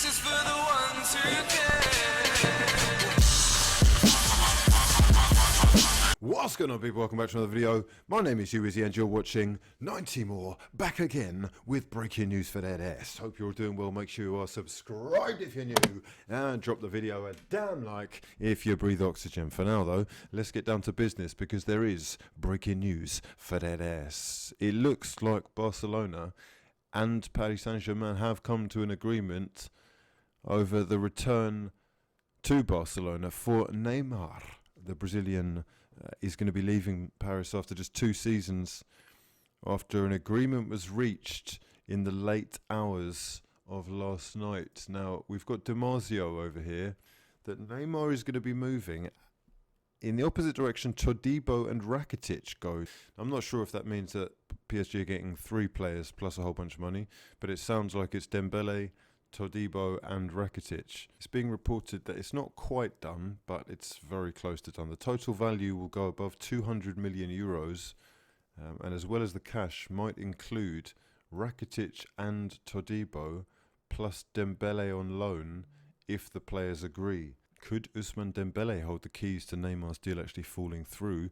is for the ones who care. What's going on, people? Welcome back to another video. My name is hughwizzy and you're watching 90 More, back again with breaking news for that ass. Hope you're all doing well. Make sure you are subscribed if you're new and drop the video a damn like if you breathe oxygen. For now though, let's get down to business because there is breaking news for that ass. It looks like Barcelona and Paris Saint-Germain have come to an agreement over the return to Barcelona for Neymar. The Brazilian is going to be leaving Paris after just 2 seasons, after an agreement was reached in the late hours of last night. Now, we've got Damasio over here, that Neymar is going to be moving in the opposite direction Todibo and Rakitic go. I'm not sure if that means that PSG are getting 3 players plus a whole bunch of money, but it sounds like it's Dembele, Todibo and Rakitic. It's being reported that it's not quite done, but it's very close to done. The total value will go above 200 million euros, and as well as the cash might include Rakitic and Todibo plus Dembele on loan if the players agree. Could Ousmane Dembele hold the keys to Neymar's deal actually falling through?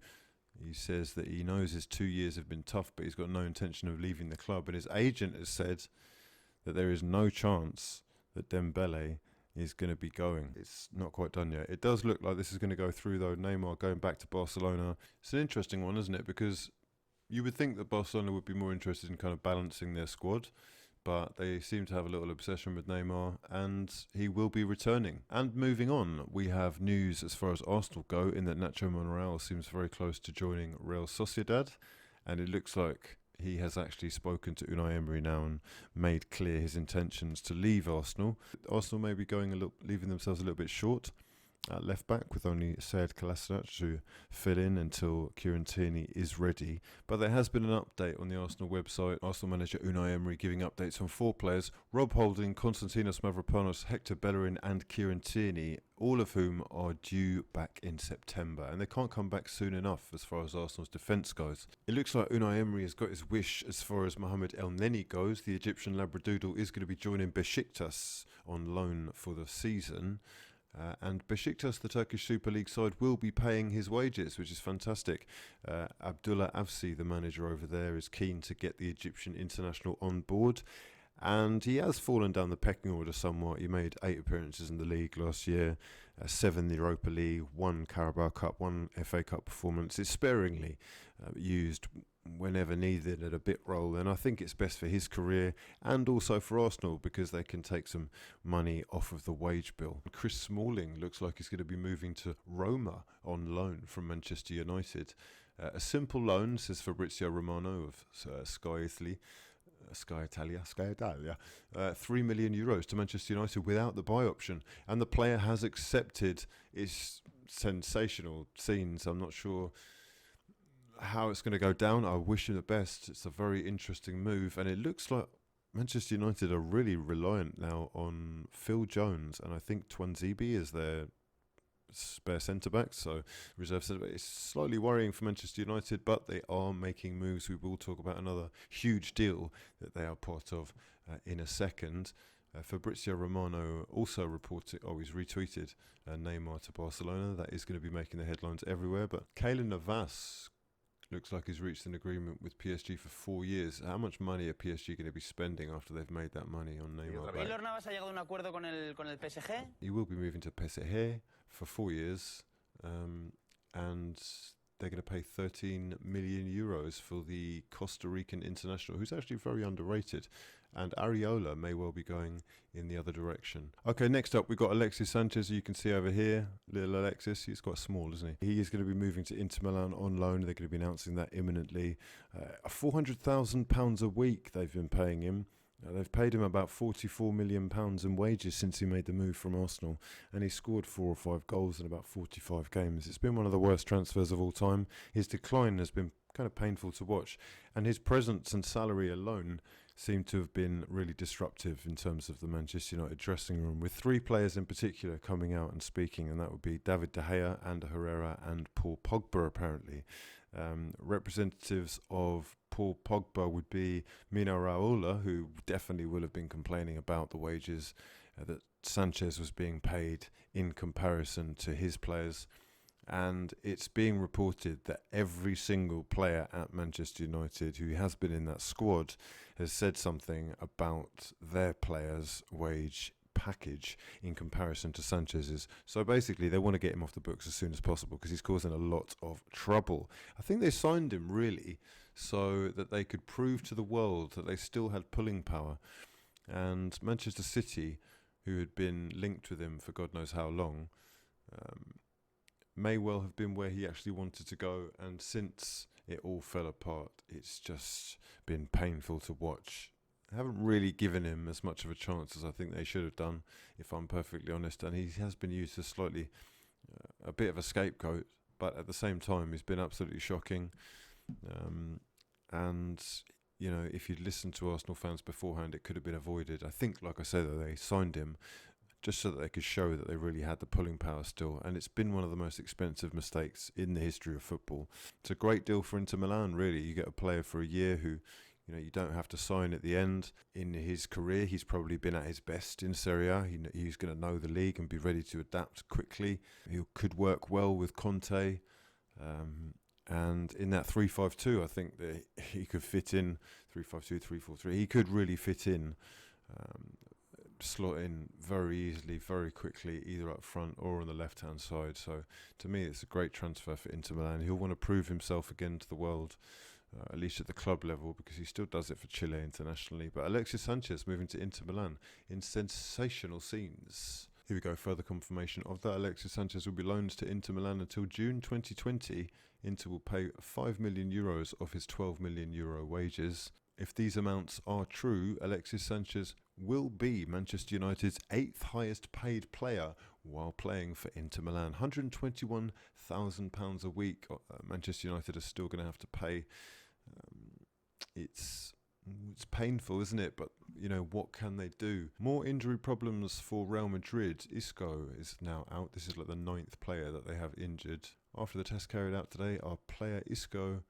He says that he knows his 2 years have been tough, but he's got no intention of leaving the club, and his agent has said that there is no chance that Dembele is going to be going. It's not quite done yet. It does look like this is going to go through though. Neymar going back to Barcelona. It's an interesting one, isn't it? Because you would think that Barcelona would be more interested in kind of balancing their squad, but they seem to have a little obsession with Neymar, and he will be returning. And moving on, we have news as far as Arsenal go, in that Nacho Monreal seems very close to joining Real Sociedad, and it looks like he has actually spoken to Unai Emery now and made clear his intentions to leave Arsenal. Arsenal may be leaving themselves a little bit short at left back, with only Sead Kolasinac to fill in until Kieran Tierney is ready. But there has been an update on the Arsenal website. Arsenal manager Unai Emery giving updates on 4 players: Rob Holding, Konstantinos Mavropanos, Hector Bellerin and Kieran Tierney, all of whom are due back in September, and they can't come back soon enough as far as Arsenal's defence goes. It looks like Unai Emery has got his wish as far as Mohamed El Neni goes. The Egyptian Labradoodle is going to be joining Besiktas on loan for the season. And Besiktas, the Turkish Super League side, will be paying his wages, which is fantastic. Abdullah Avsi, the manager over there, is keen to get the Egyptian international on board. And he has fallen down the pecking order somewhat. He made 8 appearances in the league last year, 7 in the Europa League, 1 Carabao Cup, 1 FA Cup performance. It's sparingly used whenever needed at a bit role, and I think it's best for his career and also for Arsenal because they can take some money off of the wage bill. Chris Smalling looks like he's going to be moving to Roma on loan from Manchester United. A simple loan, says Fabrizio Romano of Sky Italia, 3 million euros to Manchester United without the buy option, and the player has accepted. It's sensational scenes. I'm not sure how it's going to go down. I wish him the best. It's a very interesting move, and it looks like Manchester United are really reliant now on Phil Jones, and I think Twanzebe is their spare centre-back, so reserve centre-back. It's slightly worrying for Manchester United, but they are making moves. We will talk about another huge deal that they are part of in a second. Fabrizio Romano also reported, he's retweeted Neymar to Barcelona. That is going to be making the headlines everywhere, but Keylor Navas looks like he's reached an agreement with PSG for 4 years. How much money are PSG going to be spending after they've made that money on Neymar? Keylor Navas ha llegado a un acuerdo con el PSG. He will be moving to PSG for 4 years, and they're going to pay 13 million euros for the Costa Rican international, who's actually very underrated. And Areola may well be going in the other direction. Okay, next up we've got Alexis Sanchez, you can see over here. Little Alexis, he's quite small, isn't he? He is going to be moving to Inter Milan on loan. They're going to be announcing that imminently. £400,000 a week they've been paying him. They've paid him about £44 million in wages since he made the move from Arsenal, and he scored 4 or 5 goals in about 45 games. It's been one of the worst transfers of all time. His decline has been kind of painful to watch, and his presence and salary alone seem to have been really disruptive in terms of the Manchester United dressing room, with 3 players in particular coming out and speaking, and that would be David De Gea, Ander Herrera and Paul Pogba apparently. Representatives of Paul Pogba would be Mino Raiola, who definitely will have been complaining about the wages that Sanchez was being paid in comparison to his players. And it's being reported that every single player at Manchester United who has been in that squad has said something about their players' wage package in comparison to Sanchez's. So basically they want to get him off the books as soon as possible because he's causing a lot of trouble. I think they signed him really so that they could prove to the world that they still had pulling power. And Manchester City, who had been linked with him for God knows how long, may well have been where he actually wanted to go, and since it all fell apart, it's just been painful to watch. I haven't really given him as much of a chance as I think they should have done, if I'm perfectly honest, and he has been used as slightly a bit of a scapegoat, but at the same time he's been absolutely shocking. And you know, if you'd listened to Arsenal fans beforehand, it could have been avoided. I think, like I said, that they signed him just so that they could show that they really had the pulling power still. And it's been one of the most expensive mistakes in the history of football. It's a great deal for Inter Milan, really. You get a player for a year who, you know, you don't have to sign at the end. In his career, he's probably been at his best in Serie A. He's going to know the league and be ready to adapt quickly. He could work well with Conte. And in that 3-5-2, I think that he could fit in 3-5-2, 3-4-3. He could really fit in, slot in very easily, very quickly, either up front or on the left-hand side. So to me, it's a great transfer for Inter Milan. He'll want to prove himself again to the world, at least at the club level, because he still does it for Chile internationally. But Alexis Sanchez moving to Inter Milan in sensational scenes. Here we go, further confirmation of that. Alexis Sanchez will be loaned to Inter Milan until June 2020. Inter will pay €5 million of his €12 million wages. If these amounts are true, Alexis Sanchez will be Manchester United's 8th highest paid player while playing for Inter Milan. £121,000 a week Manchester United are still going to have to pay. It's painful, isn't it? But, you know, what can they do? More injury problems for Real Madrid. Isco is now out. This is like the 9th player that they have injured. After the test carried out today, our player Isco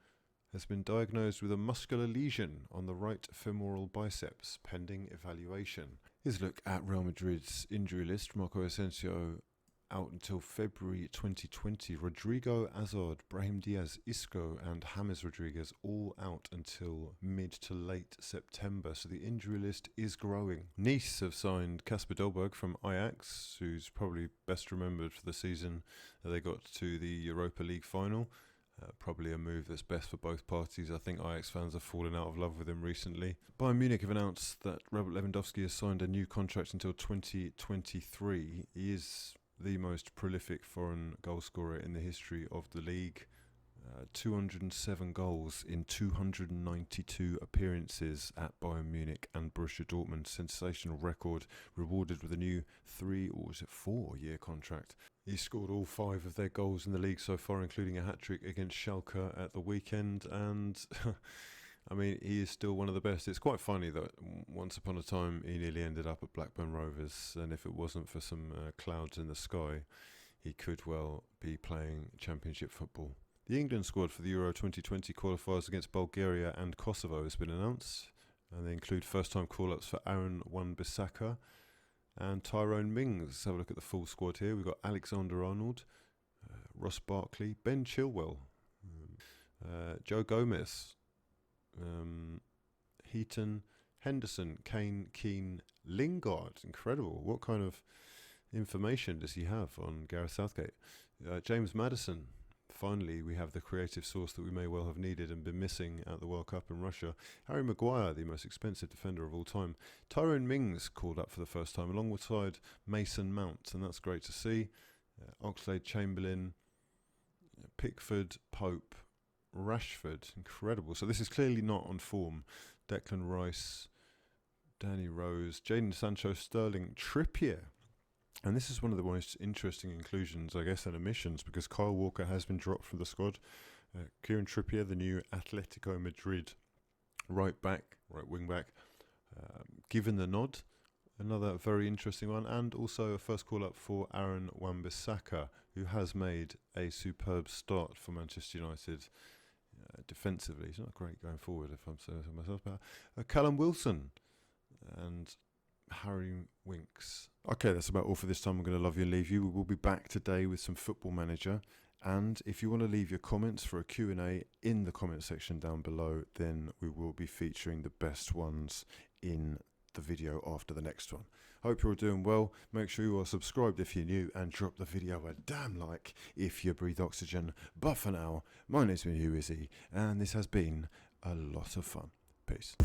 has been diagnosed with a muscular lesion on the right femoral biceps, pending evaluation. Here's a look at Real Madrid's injury list. Marco Asensio out until February 2020. Rodrigo, Hazard, Brahim Diaz, Isco and James Rodriguez all out until mid to late September. So the injury list is growing. Nice have signed Kasper Dolberg from Ajax, who's probably best remembered for the season that they got to the Europa League final. Probably a move that's best for both parties. I think Ajax fans have fallen out of love with him recently. Bayern Munich have announced that Robert Lewandowski has signed a new contract until 2023. He is the most prolific foreign goalscorer in the history of the league. 207 goals in 292 appearances at Bayern Munich and Borussia Dortmund. Sensational record, rewarded with a new 4-year contract. He scored all 5 of their goals in the league so far, including a hat-trick against Schalke at the weekend, and I mean, he is still one of the best. It's quite funny that once upon a time he nearly ended up at Blackburn Rovers, and if it wasn't for some clouds in the sky, he could well be playing Championship football. The England squad for the Euro 2020 qualifiers against Bulgaria and Kosovo has been announced, and they include first-time call-ups for Aaron Wan-Bissaka and Tyrone Mings. Let's have a look at the full squad here. We've got Alexander-Arnold, Ross Barkley, Ben Chilwell, Joe Gomez, Heaton, Henderson, Kane, Keane, Lingard. Incredible. What kind of information does he have on Gareth Southgate? James Maddison. Finally, we have the creative source that we may well have needed and been missing at the World Cup in Russia. Harry Maguire, the most expensive defender of all time. Tyrone Mings called up for the first time alongside Mason Mount, and that's great to see. Oxlade-Chamberlain, Pickford, Pope, Rashford. Incredible. So this is clearly not on form. Declan Rice, Danny Rose, Jadon Sancho, Sterling, Trippier. And this is one of the most interesting inclusions, I guess, and omissions, because Kyle Walker has been dropped from the squad. Kieran Trippier, the new Atletico Madrid right wing back, given the nod. Another very interesting one, and also a first call up for Aaron Wan-Bissaka, who has made a superb start for Manchester United defensively. He's not great going forward, if I'm saying so myself. But Callum Wilson and Harry Winks Okay, that's about all for this time. I'm going to love you and leave you. We will be back today with some Football Manager. And if you want to leave your comments for a Q&A in the comment section down below, then we will be featuring the best ones in the video after the next one. Hope you're all doing well. Make sure you are subscribed if you're new and drop the video a damn like if you breathe oxygen. But for now, my name's been hughwizzy and this has been a lot of fun. Peace.